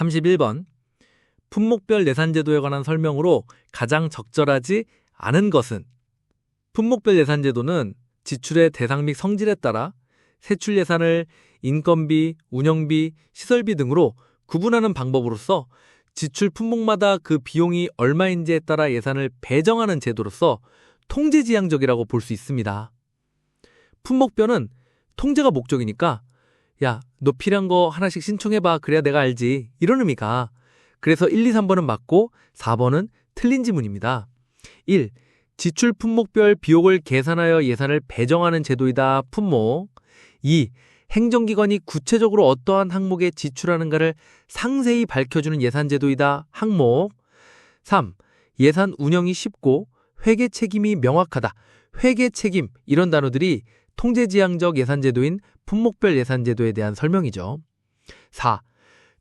31번. 품목별 예산제도에 관한 설명으로 가장 적절하지 않은 것은? 품목별 예산제도는 지출의 대상 및 성질에 따라 세출 예산을 인건비, 운영비, 시설비 등으로 구분하는 방법으로서 지출 품목마다 그 비용이 얼마인지에 따라 예산을 배정하는 제도로서 통제지향적이라고 볼 수 있습니다. 품목별은 통제가 목적이니까 야, 너 필요한 거 하나씩 신청해봐. 그래야 내가 알지. 이런 의미가. 그래서 1, 2, 3번은 맞고 4번은 틀린 지문입니다. 1. 지출 품목별 비용을 계산하여 예산을 배정하는 제도이다. 품목. 2. 행정기관이 구체적으로 어떠한 항목에 지출하는가를 상세히 밝혀주는 예산제도이다. 항목. 3. 예산 운영이 쉽고 회계 책임이 명확하다. 회계 책임 이런 단어들이 통제지향적 예산제도인 품목별 예산제도에 대한 설명이죠. 4.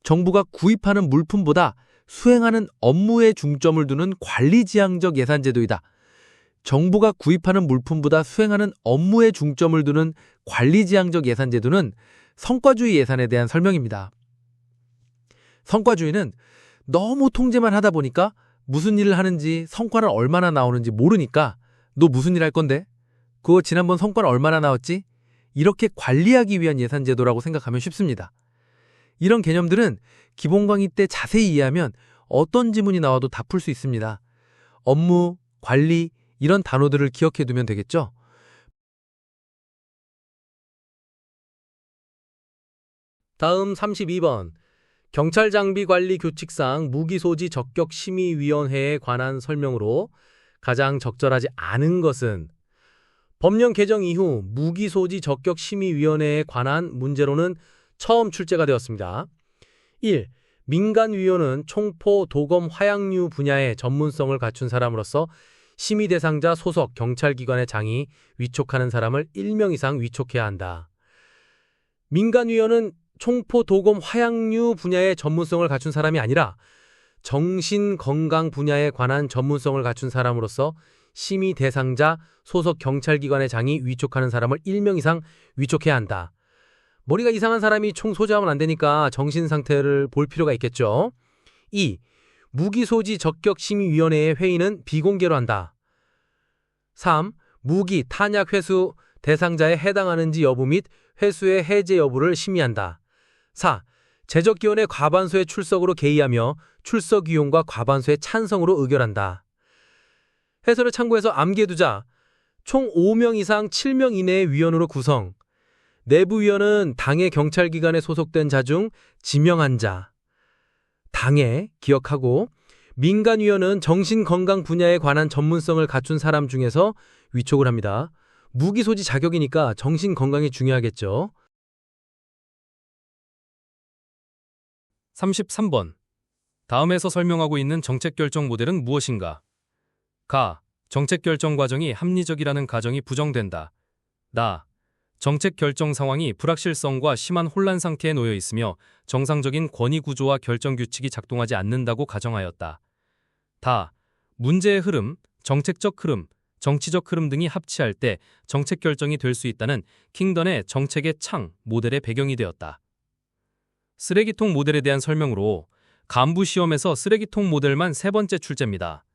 정부가 구입하는 물품보다 수행하는 업무에 중점을 두는 관리지향적 예산제도이다. 정부가 구입하는 물품보다 수행하는 업무에 중점을 두는 관리지향적 예산제도는 성과주의 예산에 대한 설명입니다. 성과주의는 너무 통제만 하다 보니까 무슨 일을 하는지 성과는 얼마나 나오는지 모르니까 너 무슨 일 할 건데? 그거 지난번 성과는 얼마나 나왔지? 이렇게 관리하기 위한 예산제도라고 생각하면 쉽습니다. 이런 개념들은 기본 강의 때 자세히 이해하면 어떤 지문이 나와도 다 풀 수 있습니다. 업무, 관리 이런 단어들을 기억해 두면 되겠죠? 다음 32번. 경찰장비관리규칙상 무기소지적격심의위원회에 관한 설명으로 가장 적절하지 않은 것은? 법령 개정 이후 무기소지적격심의위원회에 관한 문제로는 처음 출제가 되었습니다. 1. 민간위원은 총포, 도검, 화약류 분야의 전문성을 갖춘 사람으로서 심의 대상자 소속 경찰기관의 장이 위촉하는 사람을 1명 이상 위촉해야 한다. 민간위원은 총포, 도검, 화약류 분야의 전문성을 갖춘 사람이 아니라 정신건강 분야에 관한 전문성을 갖춘 사람으로서 심의 대상자 소속 경찰기관의 장이 위촉하는 사람을 1명 이상 위촉해야 한다. 머리가 이상한 사람이 총 소지하면 안 되니까 정신 상태를 볼 필요가 있겠죠. 2. 무기소지적격심의위원회의 회의는 비공개로 한다. 3. 무기, 탄약 회수 대상자에 해당하는지 여부 및 회수의 해제 여부를 심의한다. 4. 제적기원의 과반수의 출석으로 개의하며 출석위원과 과반수의 찬성으로 의결한다. 해설을 참고해서 암기해두자. 총 5명 이상 7명 이내의 위원으로 구성. 내부위원은 당의 경찰기관에 소속된 자 중 지명한 자. 당에 기억하고, 민간위원은 정신건강 분야에 관한 전문성을 갖춘 사람 중에서 위촉을 합니다. 무기소지 자격이니까 정신건강이 중요하겠죠. 33번. 다음에서 설명하고 있는 정책결정 모델은 무엇인가? 가. 정책결정 과정이 합리적이라는 가정이 부정된다. 나. 정책결정 상황이 불확실성과 심한 혼란 상태에 놓여 있으며 정상적인 권위구조와 결정규칙이 작동하지 않는다고 가정하였다. 다. 문제의 흐름, 정책적 흐름, 정치적 흐름 등이 합치할 때 정책결정이 될 수 있다는 킹던의 정책의 창 모델의 배경이 되었다. 쓰레기통 모델에 대한 설명으로 간부시험에서 쓰레기통 모델만 3번째 출제입니다.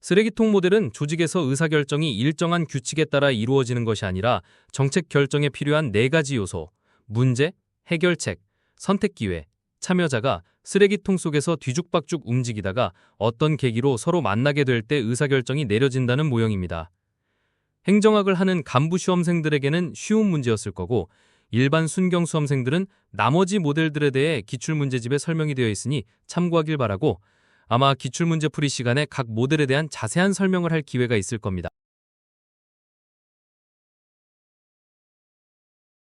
쓰레기통 모델은 조직에서 의사결정이 일정한 규칙에 따라 이루어지는 것이 아니라 정책 결정에 필요한 4가지 요소, 문제, 해결책, 선택기회, 참여자가 쓰레기통 속에서 뒤죽박죽 움직이다가 어떤 계기로 서로 만나게 될 때 의사결정이 내려진다는 모형입니다. 행정학을 하는 간부시험생들에게는 쉬운 문제였을 거고 일반 순경 수험생들은 나머지 모델들에 대해 기출문제집에 설명이 되어 있으니 참고하길 바라고 아마 기출문제 풀이 시간에 각 모델에 대한 자세한 설명을 할 기회가 있을 겁니다.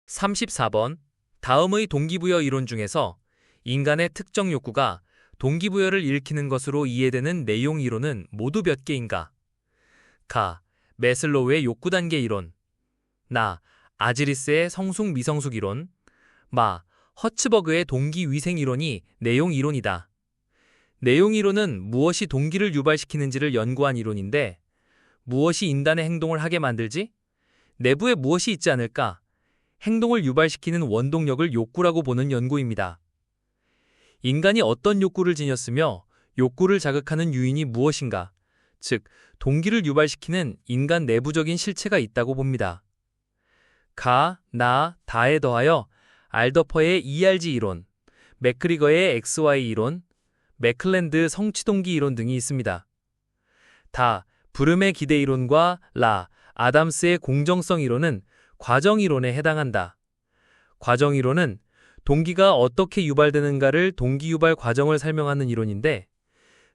34번. 다음의 동기부여 이론 중에서 인간의 특정 욕구가 동기부여를 일으키는 것으로 이해되는 내용 이론은 모두 몇 개인가? 가. 매슬로우의 욕구단계 이론. 나. 아지리스의 성숙-미성숙 이론. 마. 허츠버그의 동기위생 이론이 내용 이론이다. 내용 이론은 무엇이 동기를 유발시키는지를 연구한 이론인데 무엇이 인간의 행동을 하게 만들지? 내부에 무엇이 있지 않을까? 행동을 유발시키는 원동력을 욕구라고 보는 연구입니다. 인간이 어떤 욕구를 지녔으며 욕구를 자극하는 요인이 무엇인가, 즉 동기를 유발시키는 인간 내부적인 실체가 있다고 봅니다. 가, 나, 다에 더하여 알더퍼의 ERG 이론, 맥그리거의 XY 이론, 맥클랜드 성취동기 이론 등이 있습니다. 다, 브름의 기대 이론과 라, 아담스의 공정성 이론은 과정 이론에 해당한다. 과정 이론은 동기가 어떻게 유발되는가를 동기 유발 과정을 설명하는 이론인데,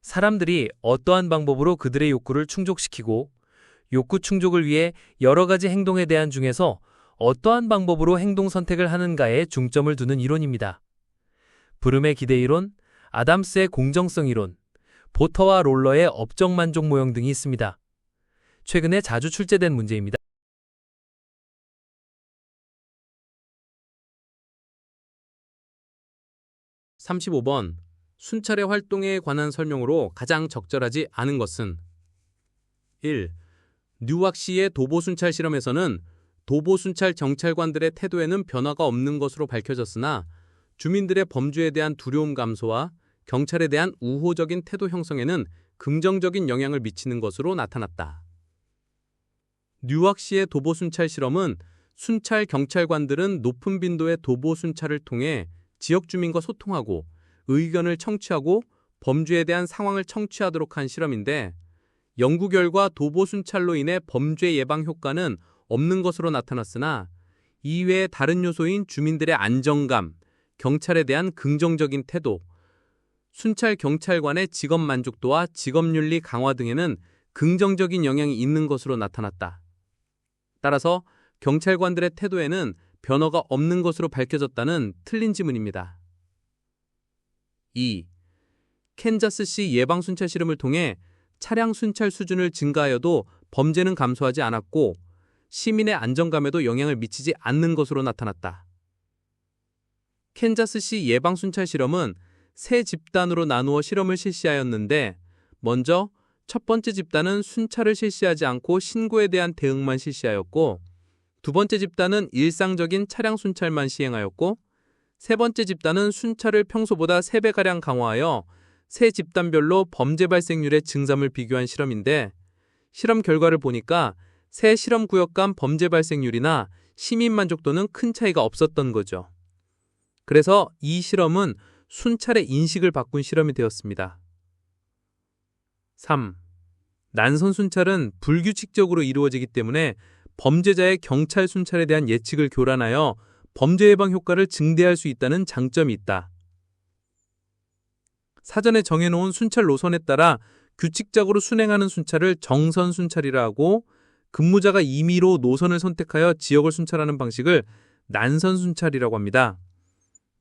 사람들이 어떠한 방법으로 그들의 욕구를 충족시키고 욕구 충족을 위해 여러 가지 행동에 대한 중에서 어떠한 방법으로 행동 선택을 하는가에 중점을 두는 이론입니다. 브름의 기대 이론, 아담스의 공정성 이론, 보터와 롤러의 업적 만족 모형 등이 있습니다. 최근에 자주 출제된 문제입니다. 35번. 순찰의 활동에 관한 설명으로 가장 적절하지 않은 것은 1. 뉴왁시의 도보순찰 실험에서는 도보순찰 경찰관들의 태도에는 변화가 없는 것으로 밝혀졌으나 주민들의 범죄에 대한 두려움 감소와 경찰에 대한 우호적인 태도 형성에는 긍정적인 영향을 미치는 것으로 나타났다. 뉴왁시의 도보순찰 실험은 순찰 경찰관들은 높은 빈도의 도보순찰을 통해 지역 주민과 소통하고 의견을 청취하고 범죄에 대한 상황을 청취하도록 한 실험인데, 연구 결과 도보순찰로 인해 범죄 예방 효과는 없는 것으로 나타났으나 이외의 다른 요소인 주민들의 안정감, 경찰에 대한 긍정적인 태도, 순찰 경찰관의 직업 만족도와 직업윤리 강화 등에는 긍정적인 영향이 있는 것으로 나타났다. 따라서 경찰관들의 태도에는 변화가 없는 것으로 밝혀졌다는 틀린 지문입니다. 2. 캔자스시 예방순찰 실험을 통해 차량 순찰 수준을 증가하여도 범죄는 감소하지 않았고 시민의 안정감에도 영향을 미치지 않는 것으로 나타났다. 캔자스시 예방순찰 실험은 세 집단으로 나누어 실험을 실시하였는데, 먼저 첫 번째 집단은 순찰을 실시하지 않고 신고에 대한 대응만 실시하였고, 두 번째 집단은 일상적인 차량 순찰만 시행하였고, 세 번째 집단은 순찰을 평소보다 3배가량 강화하여 세 집단별로 범죄 발생률의 증감을 비교한 실험인데, 실험 결과를 보니까 세 실험구역 간 범죄 발생률이나 시민 만족도는 큰 차이가 없었던 거죠. 그래서 이 실험은 순찰의 인식을 바꾼 실험이 되었습니다. 3. 난선 순찰은 불규칙적으로 이루어지기 때문에 범죄자의 경찰 순찰에 대한 예측을 교란하여 범죄 예방 효과를 증대할 수 있다는 장점이 있다. 사전에 정해놓은 순찰 노선에 따라 규칙적으로 순행하는 순찰을 정선 순찰이라 하고, 근무자가 임의로 노선을 선택하여 지역을 순찰하는 방식을 난선 순찰이라고 합니다.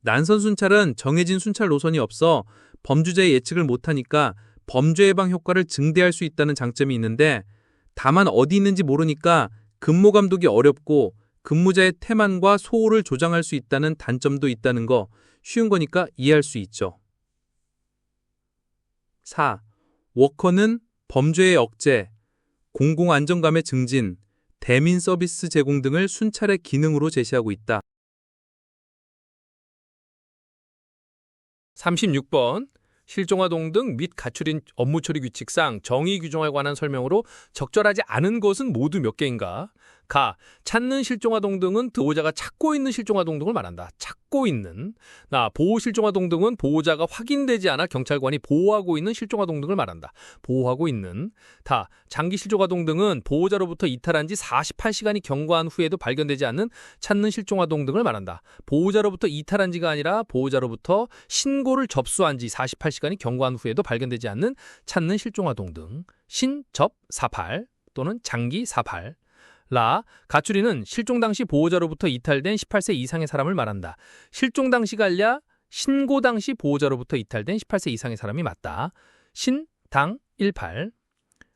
난선 순찰은 정해진 순찰 노선이 없어 범죄자의 예측을 못하니까 범죄 예방 효과를 증대할 수 있다는 장점이 있는데, 다만 어디 있는지 모르니까 근무 감독이 어렵고 근무자의 태만과 소홀을 조장할 수 있다는 단점도 있다는 거 쉬운 거니까 이해할 수 있죠. 4. 워커는 범죄의 억제, 공공안정감의 증진, 대민 서비스 제공 등을 순찰의 기능으로 제시하고 있다. 36번. 실종화 동등 및 가출인 업무 처리 규칙상 정의 규정에 관한 설명으로 적절하지 않은 것은 모두 몇 개인가? 가. 찾는 실종화 동등은 보호자가 찾고 있는 실종화 동등을 말한다. 찾고 있는. 나. 보호 실종화 동등은 보호자가 확인되지 않아 경찰관이 보호하고 있는 실종화 동등을 말한다. 보호하고 있는. 다. 장기 실종화 동등은 보호자로부터 이탈한 지 48시간이 경과한 후에도 발견되지 않는 찾는 실종화 동등을 말한다. 보호자로부터 이탈한 지가 아니라 보호자로부터 신고를 접수한 지 48시간이 경과한 후에도 발견되지 않는 찾는 실종화 동등. 신접 48 또는 장기 48. 라. 가출인은 실종 당시 보호자로부터 이탈된 18세 이상의 사람을 말한다. 실종 당시가 아니라 신고 당시 보호자로부터 이탈된 18세 이상의 사람이 맞다. 신, 당, 18.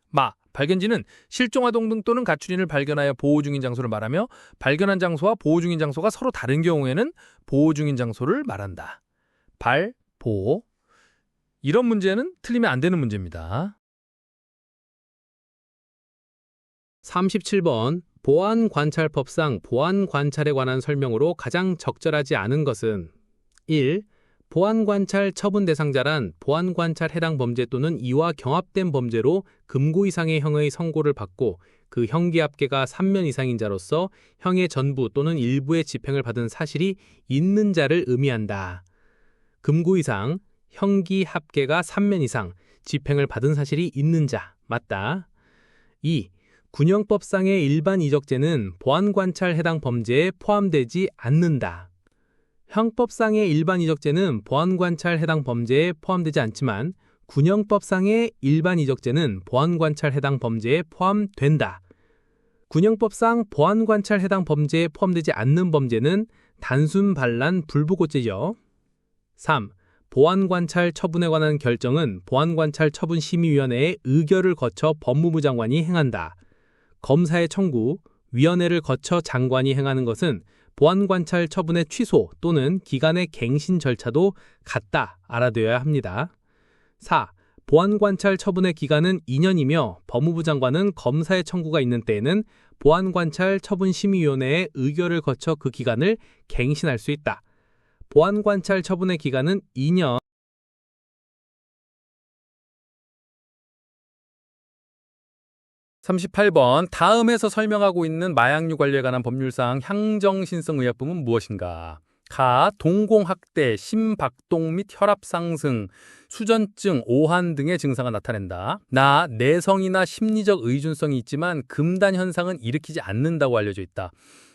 마. 발견지는 실종아동 등 또는 가출인을 발견하여 보호 중인 장소를 말하며, 발견한 장소와 보호 중인 장소가 서로 다른 경우에는 보호 중인 장소를 말한다. 발, 보호. 이런 문제는 틀리면 안 되는 문제입니다. 37번. 보안관찰법상 보안관찰에 관한 설명으로 가장 적절하지 않은 것은 1. 보안관찰 처분 대상자란 보안관찰 해당 범죄 또는 이와 경합된 범죄로 금고 이상의 형의 선고를 받고 그 형기 합계가 3년 이상인 자로서 형의 전부 또는 일부의 집행을 받은 사실이 있는 자를 의미한다. 금고 이상, 형기 합계가 3년 이상, 집행을 받은 사실이 있는 자, 맞다. 2. 군형법상의 일반 이적죄는 보안관찰 해당 범죄에 포함되지 않는다. 형법상의 일반 이적죄는 보안관찰 해당 범죄에 포함되지 않지만 군형법상의 일반 이적죄는 보안관찰 해당 범죄에 포함된다. 군형법상 보안관찰 해당 범죄에 포함되지 않는 범죄는 단순 반란 불부고죄죠. 3. 보안관찰 처분에 관한 결정은 보안관찰 처분심의위원회의 의결을 거쳐 법무부 장관이 행한다. 검사의 청구, 위원회를 거쳐 장관이 행하는 것은 보안관찰 처분의 취소 또는 기간의 갱신 절차도 같다 알아둬야 합니다. 4. 보안관찰 처분의 기간은 2년이며 법무부 장관은 검사의 청구가 있는 때에는 보안관찰 처분심의위원회의 의결을 거쳐 그 기간을 갱신할 수 있다. 보안관찰 처분의 기간은 2년. 38번 다음에서 설명하고 있는 마약류 관리에 관한 법률사항 향정신성의약품은 무엇인가? 가, 동공학대, 심박동 및 혈압 상승, 수전증, 오한 등의 증상을 나타낸다. 나, 내성이나 심리적 의존성이 있지만 금단 현상은 일으키지 않는다고 알려져 있다.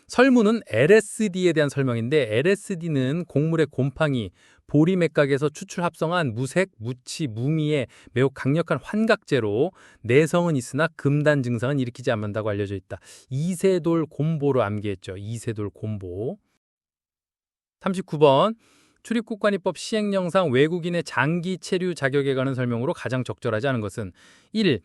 설문은 LSD에 대한 설명인데 LSD는 곡물의 곰팡이, 보리맥각에서 추출 합성한 무색, 무치, 무미의 매우 강력한 환각제로 내성은 있으나 금단 증상은 일으키지 않는다고 알려져 있다. 이세돌 곰보로 암기했죠. 이세돌 곰보. 39번 출입국관리법 시행령상 외국인의 장기 체류 자격에 관한 설명으로 가장 적절하지 않은 것은 1.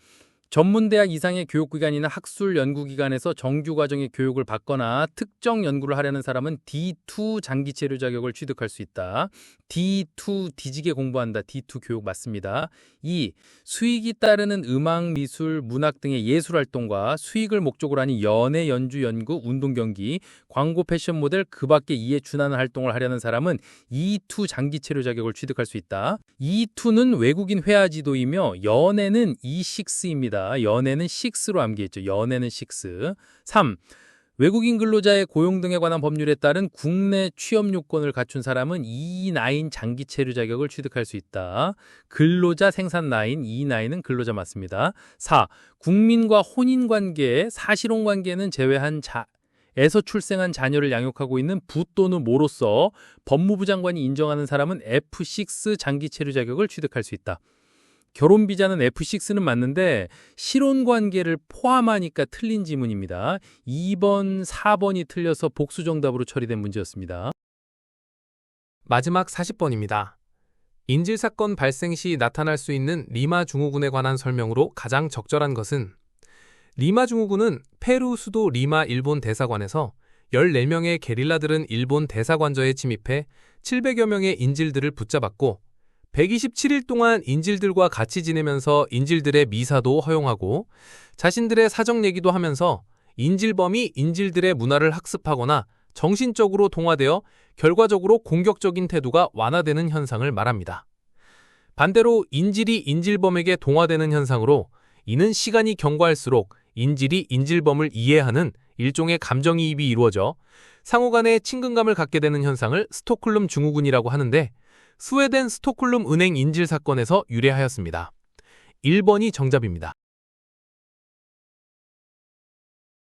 전문대학 이상의 교육기관이나 학술 연구기관에서 정규과정의 교육을 받거나 특정 연구를 하려는 사람은 D2 장기 체류 자격을 취득할 수 있다. D2 뒤지게 공부한다. D2 교육 맞습니다. 2. 수익이 따르는 음악, 미술, 문학 등의 예술활동과 수익을 목적으로 하는 연애, 연주, 연구, 운동 경기, 광고, 패션 모델 그 밖에 이에 준하는 활동을 하려는 사람은 E2 장기 체류 자격을 취득할 수 있다. E2는 외국인 회화 지도이며 연애는 E6입니다. 연애는 6로 암기했죠. 연애는 6. 3. 외국인 근로자의 고용 등에 관한 법률에 따른 국내 취업 요건을 갖춘 사람은 E9 장기 체류 자격을 취득할 수 있다. 근로자 생산 라인, E9은 근로자 맞습니다. 4. 국민과 혼인관계, 사실혼관계는 제외한 에서 출생한 자녀를 양육하고 있는 부 또는 모로서 법무부 장관이 인정하는 사람은 F6 장기 체류 자격을 취득할 수 있다. 결혼 비자는 F6는 맞는데 실혼관계를 포함하니까 틀린 지문입니다. 2번, 4번이 틀려서 복수 정답으로 처리된 문제였습니다. 마지막 40번입니다. 인질사건 발생 시 나타날 수 있는 리마 증후군에 관한 설명으로 가장 적절한 것은 리마 증후군은 페루 수도 리마 일본 대사관에서 14명의 게릴라들은 일본 대사관저에 침입해 700여 명의 인질들을 붙잡았고 127일 동안 인질들과 같이 지내면서 인질들의 미사도 허용하고 자신들의 사정 얘기도 하면서 인질범이 인질들의 문화를 학습하거나 정신적으로 동화되어 결과적으로 공격적인 태도가 완화되는 현상을 말합니다. 반대로 인질이 인질범에게 동화되는 현상으로 이는 시간이 경과할수록 인질이 인질범을 이해하는 일종의 감정이입이 이루어져 상호 간의 친근감을 갖게 되는 현상을 스톡홀름 증후군이라고 하는데 스웨덴 스톡홀름 은행 인질 사건에서 유래하였습니다. 1번이 정답입니다.